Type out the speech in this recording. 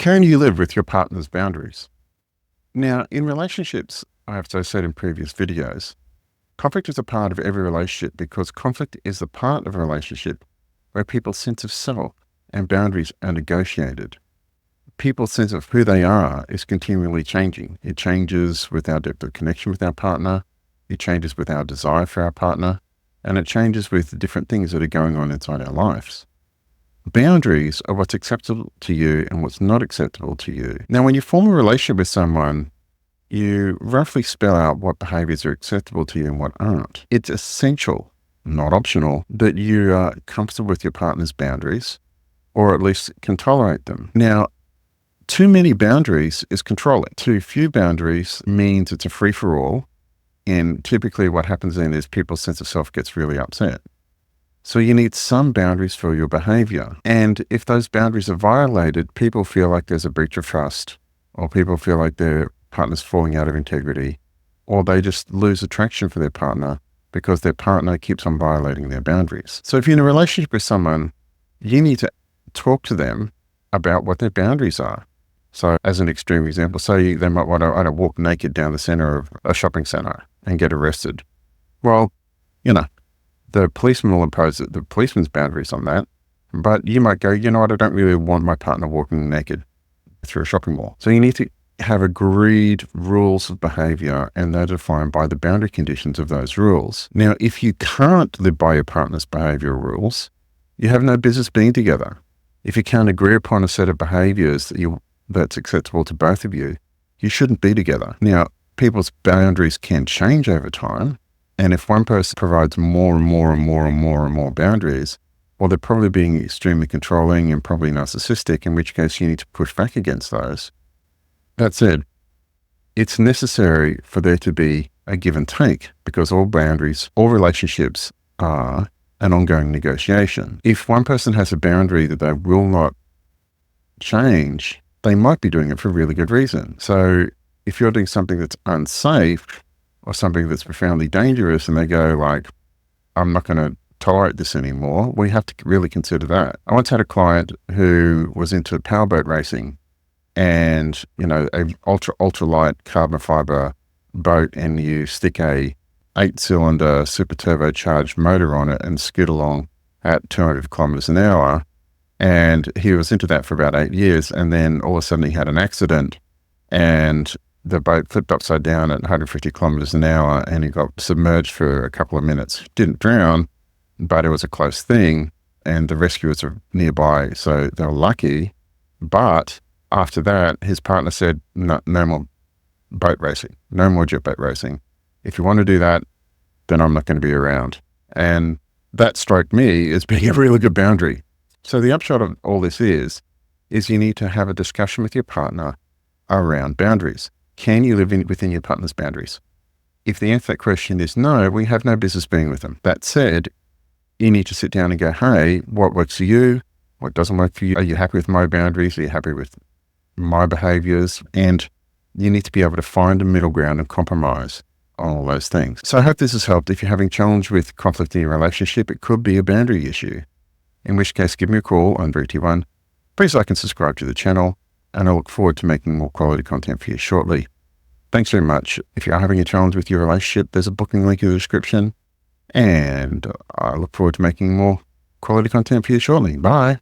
Can you live with your partner's boundaries? Now, in relationships, I have so said in previous videos, conflict is a part of every relationship because conflict is the part of a relationship where people's sense of self and boundaries are negotiated. People's sense of who they are is continually changing. It changes with our depth of connection with our partner, it changes with our desire for our partner, and it changes with the different things that are going on inside our lives. Boundaries are what's acceptable to you and what's not acceptable to you. Now, when you form a relationship with someone, you roughly spell out what behaviors are acceptable to you and what aren't. It's essential, not optional, that you are comfortable with your partner's boundaries, or at least can tolerate them. Now, too many boundaries is controlling. Too few boundaries means it's a free-for-all, and typically what happens then is people's sense of self gets really upset. So you need some boundaries for your behavior. And if those boundaries are violated, people feel like there's a breach of trust, or people feel like their partner's falling out of integrity, or they just lose attraction for their partner because their partner keeps on violating their boundaries. So if you're in a relationship with someone, you need to talk to them about what their boundaries are. So as an extreme example, say they might want to walk naked down the center of a shopping center and get arrested. Well, the policeman will impose the policeman's boundaries on that, but you might go, I don't really want my partner walking naked through a shopping mall. So you need to have agreed rules of behavior, and they're defined by the boundary conditions of those rules. Now, if you can't live by your partner's behavioral rules, you have no business being together. If you can't agree upon a set of behaviors that's acceptable to both of you, you shouldn't be together. Now, people's boundaries can change over time. And if one person provides more and more boundaries, well, they're probably being extremely controlling and probably narcissistic, in which case you need to push back against those. That said, it's necessary for there to be a give and take, because all boundaries, all relationships are an ongoing negotiation. If one person has a boundary that they will not change, they might be doing it for a really good reason. So if you're doing something that's unsafe, or something that's profoundly dangerous, and they go like, I'm not going to tolerate this anymore, we have to really consider that. I once had a client who was into powerboat racing, and, a ultra light carbon fiber boat, and you stick a 8-cylinder super turbocharged motor on it and skid along at 200 kilometers an hour. And he was into that for about 8 years. And then all of a sudden he had an accident, and the boat flipped upside down at 150 kilometers an hour, and he got submerged for a couple of minutes. Didn't drown, but it was a close thing, and the rescuers are nearby, so they were lucky. But after that, his partner said, no more boat racing, no more jet boat racing. If you want to do that, then I'm not going to be around. And that struck me as being a really good boundary. So the upshot of all this is you need to have a discussion with your partner around boundaries. Can you live within your partner's boundaries? If the answer to that question is no, we have no business being with them. That said, you need to sit down and go, hey, what works for you? What doesn't work for you? Are you happy with my boundaries? Are you happy with my behaviors? And you need to be able to find a middle ground and compromise on all those things. So I hope this has helped. If you're having challenge with conflict in your relationship, it could be a boundary issue, in which case give me a call on 321. Please like and subscribe to the channel, and I look forward to making more quality content for you shortly. Thanks very much. If you are having a challenge with your relationship, there's a booking link in the description, and I look forward to making more quality content for you shortly. Bye.